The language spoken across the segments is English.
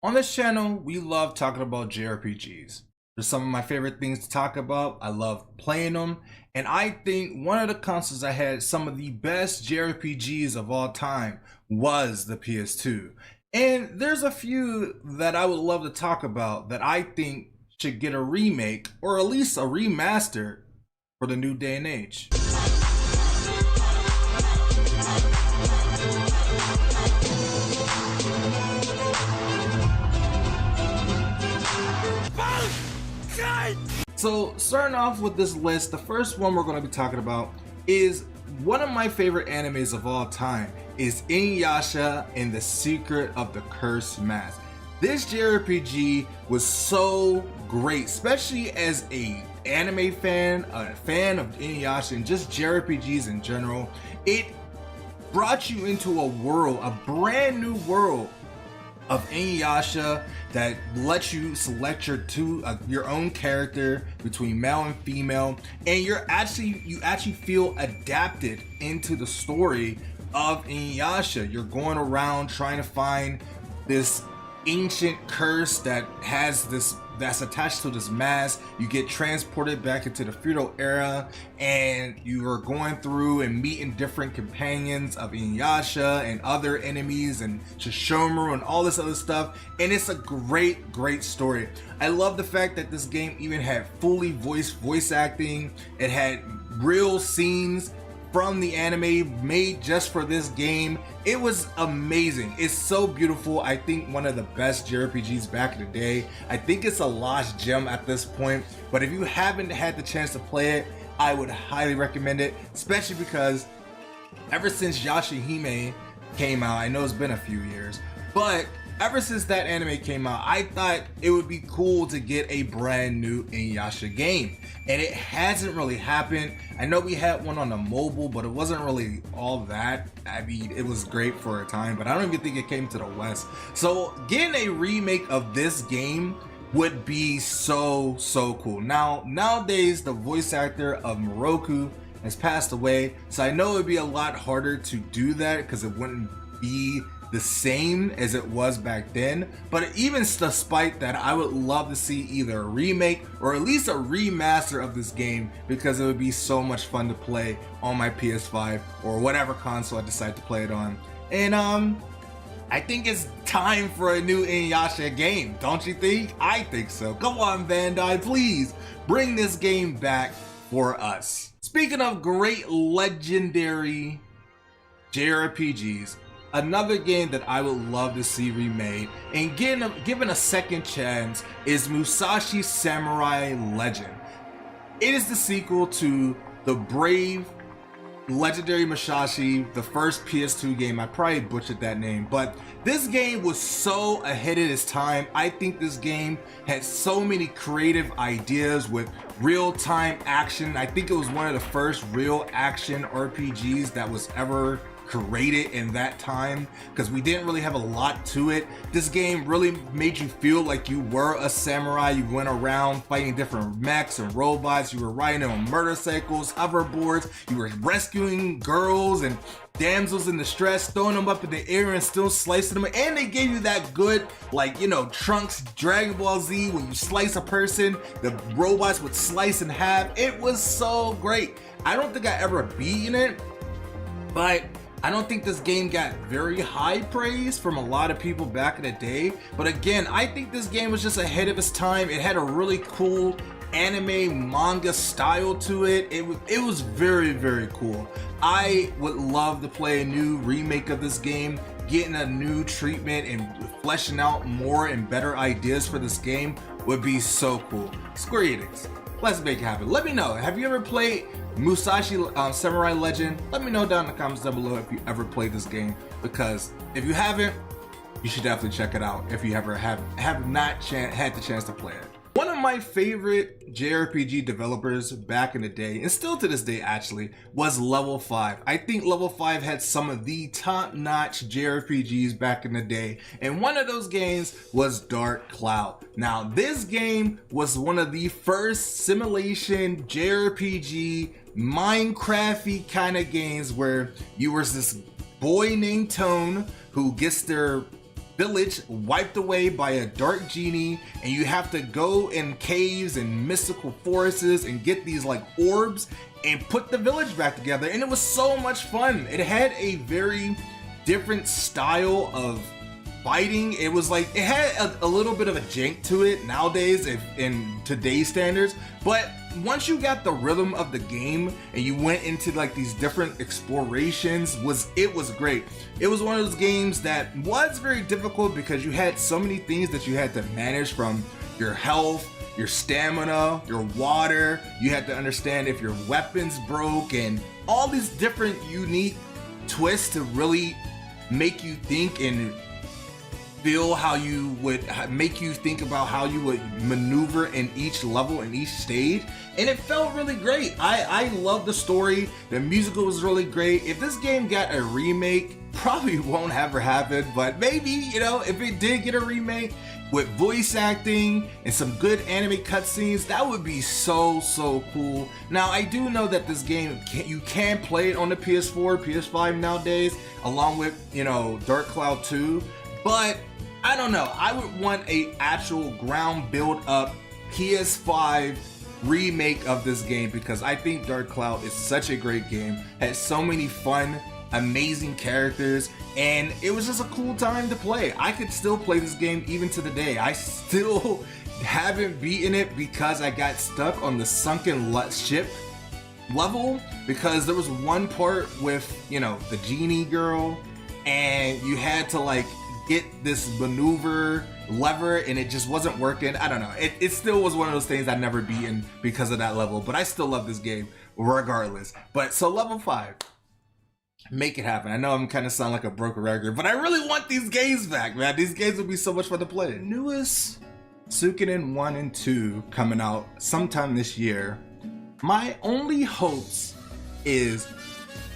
On this channel, we love talking about JRPGs. They're some of my favorite things to talk about. I love playing them. And I think one of the consoles that had some of the best JRPGs of all time was the PS2. And there's a few that I would love to talk about that I think should get a remake or at least a remaster for the new day and age. So starting off with this list, the first one we're going to be talking about is one of my favorite animes of all time, is Yasha and the Secret of the Cursed Mask. This JRPG was so great, especially as a anime fan, a fan of Yasha and just JRPGs in general. It brought you into a world, a brand new world of Yasha that lets you select your own character between male and female, and you actually feel adapted into the story of Yasha. You're going around trying to find this ancient curse that's attached to this mask. You get transported back into the feudal era, and you are going through and meeting different companions of Yasha and other enemies and Shishomaru and all this other stuff. And it's a great story. I love the fact that this game even had fully voice acting. It had real scenes from the anime made just for this game. It was amazing. It's so beautiful. I think one of the best JRPGs back in the day. I think it's a lost gem at this point, but if you haven't had the chance to play it, I would highly recommend it, especially because ever since Yashahime came out, I know it's been a few years, but ever since that anime came out, I thought it would be cool to get a brand new Inuyasha game, and it hasn't really happened. I know we had one on the mobile, but it wasn't really all that. I mean, it was great for a time, but I don't even think it came to the West. So getting a remake of this game would be so cool. Now, nowadays, the voice actor of Moroku has passed away, so I know it would be a lot harder to do that because it wouldn't be the same as it was back then. But even despite that, I would love to see either a remake or at least a remaster of this game, because it would be so much fun to play on my PS5 or whatever console I decide to play it on. And I think it's time for a new Inuyasha game, don't you think? I think so. Come on, Bandai, please bring this game back for us. Speaking of great legendary JRPGs, another game that I would love to see remade and given a second chance is Musashi Samurai Legend. It is the sequel to the Brave Legendary Musashi, the first PS2 game. I probably butchered that name, but this game was so ahead of its time. I think this game had so many creative ideas with real-time action. I think it was one of the first real action RPGs that was ever created in that time, because we didn't really have a lot to it. This game really made you feel like you were a samurai. You went around fighting different mechs and robots. You were riding on motorcycles, hoverboards. You were rescuing girls and damsels in distress, throwing them up in the air and still slicing them. And they gave you that good, like, you know, Trunks Dragon Ball Z, when you slice a person, the robots would slice in half. It was so great. I don't think I ever beaten it, but I don't think this game got very high praise from a lot of people back in the day. But again, I think this game was just ahead of its time. It had a really cool anime manga style to it. It was very cool. I would love to play a new remake of this game, getting a new treatment and fleshing out more and better ideas for this game would be so cool. Square Enix, let's make it happen. Let me know, have you ever played Musashi Samurai Legend? Let me know down in the comments down below if you ever played this game, because if you haven't, you should definitely check it out if you ever have not had the chance to play it. One of my favorite JRPG developers back in the day, and still to this day actually, was Level 5. I think Level 5 had some of the top-notch JRPGs back in the day, and one of those games was Dark Cloud. Now, this game was one of the first simulation JRPG, Minecraft-y kind of games where you were this boy named Tone who gets their village wiped away by a dark genie, and you have to go in caves and mystical forests and get these like orbs and put the village back together. And it was so much fun. It had a very different style of fighting. It was like, it had a little bit of a jank to it nowadays if in today's standards, but once you got the rhythm of the game and you went into like these different explorations, it was great. It was one of those games that was very difficult because you had so many things that you had to manage, from your health, your stamina, your water. You had to understand if your weapons broke, and all these different unique twists to really make you think and feel how you would make you think about how you would maneuver in each level, in each stage, and it felt really great. I love the story. The musical was really great. If this game got a remake, probably won't ever happen, but maybe, you know, if it did get a remake with voice acting and some good anime cutscenes, that would be so cool. Now, I do know that this game, you can play it on the PS4, PS5 nowadays, along with, you know, Dark Cloud 2, but I don't know. I would want a actual ground build up PS5 remake of this game, because I think Dark Cloud is such a great game. Has so many fun, amazing characters, and it was just a cool time to play. I could still play this game even to the day. I still haven't beaten it because I got stuck on the sunken ship level, because there was one part with, you know, the genie girl, and you had to like get this maneuver lever and it just wasn't working. I don't know. It still was one of those things I never beaten because of that level, but I still love this game regardless. But so level 5, make it happen. I know I'm kind of sound like a broken record, but I really want these games back, man. These games would be so much fun to play. Newest Suikoden 1 and 2 coming out sometime this year. My only hopes is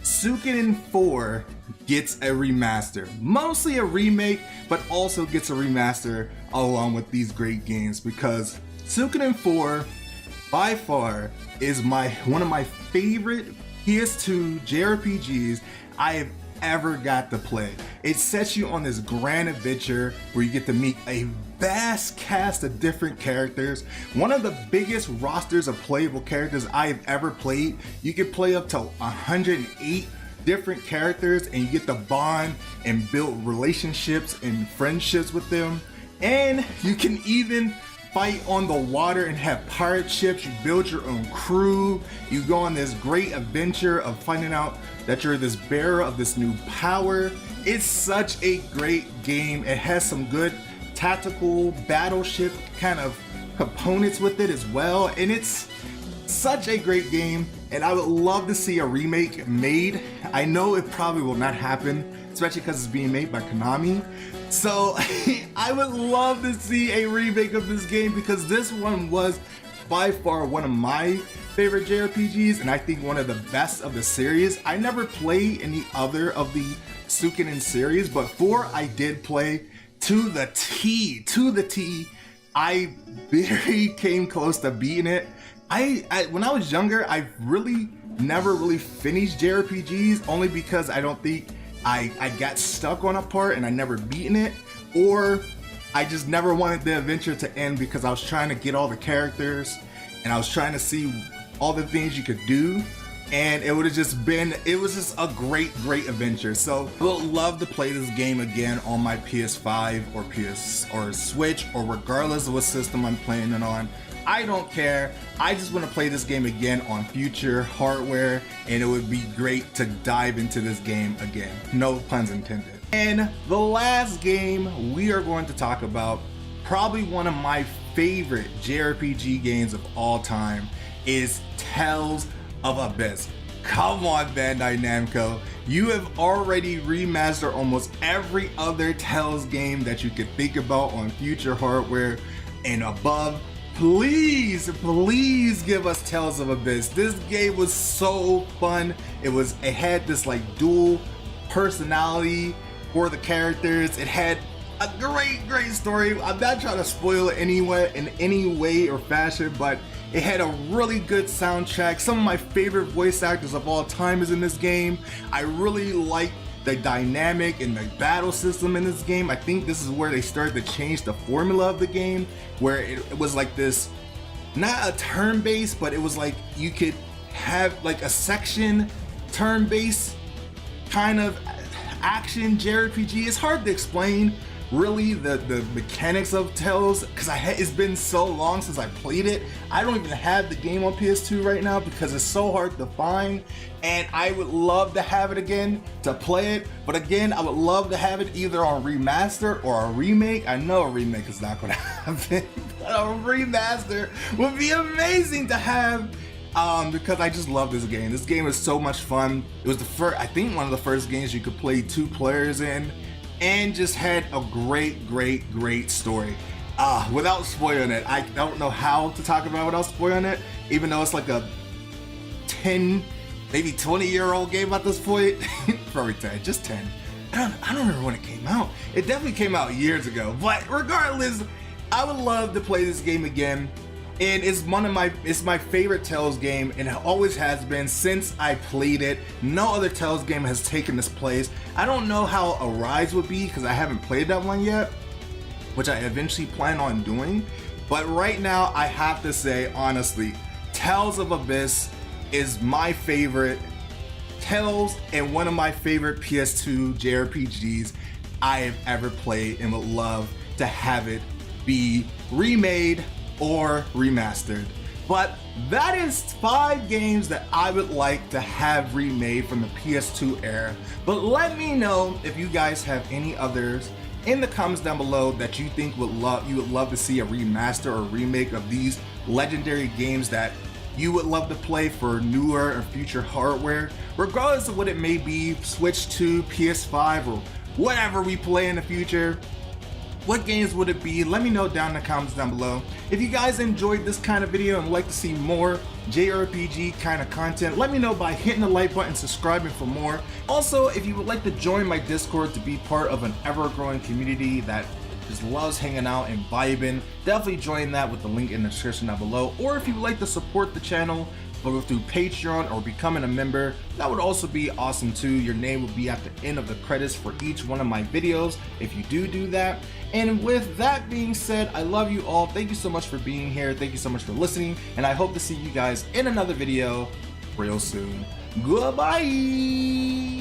Suikoden 4 gets a remaster, mostly a remake, but also gets a remaster along with these great games, because Suikoden 4 by far is one of my favorite PS2 JRPGs I have ever got to play. It sets you on this grand adventure where you get to meet a vast cast of different characters, one of the biggest rosters of playable characters I have ever played. You can play up to 108 different characters, and you get to bond and build relationships and friendships with them. And you can even fight on the water and have pirate ships. You build your own crew. You go on this great adventure of finding out that you're this bearer of this new power. It's such a great game. It has some good tactical battleship kind of components with it as well, and it's such a great game, and I would love to see a remake made. I know it probably will not happen, especially because it's being made by Konami. So I would love to see a remake of this game, because this one was by far one of my favorite JRPGs, and I think one of the best of the series. I never played any other of the Suikoden series, but 4 I did play to the T. I very came close to beating it. When I was younger, I really never really finished JRPGs, only because I don't think I got stuck on a part and I never beaten it, or I just never wanted the adventure to end because I was trying to get all the characters and I was trying to see all the things you could do, and it was just a great adventure. So I would love to play this game again on my PS5 or Switch, or regardless of what system I'm playing it on. I don't care. I just want to play this game again on future hardware, and it would be great to dive into this game again. No puns intended. And the last game we are going to talk about, probably one of my favorite JRPG games of all time, is Tes of Abyss. Come on, Bandai Namco. You have already remastered almost every other Tales game that you could think about on future hardware and above. Please give us Tes of Abyss. This game was so fun. It had this like dual personality for the characters. It had a great story. I'm not trying to spoil it in any way or fashion, but it had a really good soundtrack. Some of my favorite voice actors of all time is in this game. I really like the dynamic and the battle system in this game. I think this is where they started to change the formula of the game, where it was like this, not a turn-based, but it was like you could have like a section turn-based kind of action JRPG. It's hard to explain really the mechanics of Tales, because it's been so long since I played it. I don't even have the game on PS2 right now because it's so hard to find, and I would love to have it again to play it. But again, I would love to have it either on remaster or a remake. I know a remake is not gonna happen, but a remaster would be amazing to have. Because I just love this game. This game is so much fun. It was the first, I think one of the first games you could play 2 players in, and just had a great story. Without spoiling it, I don't know how to talk about it without spoiling it, even though it's like a 10, maybe 20-year-old game at this point. Probably 10, just 10. I don't remember when it came out. It definitely came out years ago, but regardless, I would love to play this game again. And it's my favorite Tales game, and it always has been since I played it. No other Tales game has taken this place. I don't know how Arise would be because I haven't played that one yet, which I eventually plan on doing. But right now, I have to say honestly, Tes of Abyss is my favorite Tales and one of my favorite PS2 JRPGs I have ever played, and would love to have it be remade or remastered. But that is 5 games that I would like to have remade from the PS2 era. But let me know if you guys have any others in the comments down below that you think you would love to see a remaster or remake of these legendary games that you would love to play for newer or future hardware, regardless of what it may be, Switch 2, PS5, or whatever we play in the future. What games would it be? Let me know down in the comments down below. If you guys enjoyed this kind of video and would like to see more JRPG kind of content, let me know by hitting the like button, subscribing for more. Also, if you would like to join my Discord to be part of an ever-growing community that just loves hanging out and vibing, definitely join that with the link in the description down below. Or if you would like to support the channel through Patreon or becoming a member, that would also be awesome too. Your name will be at the end of the credits for each one of my videos if you do that. And with that being said, I love you all. Thank you so much for being here. Thank you so much for listening, and I hope to see you guys in another video real soon. Goodbye.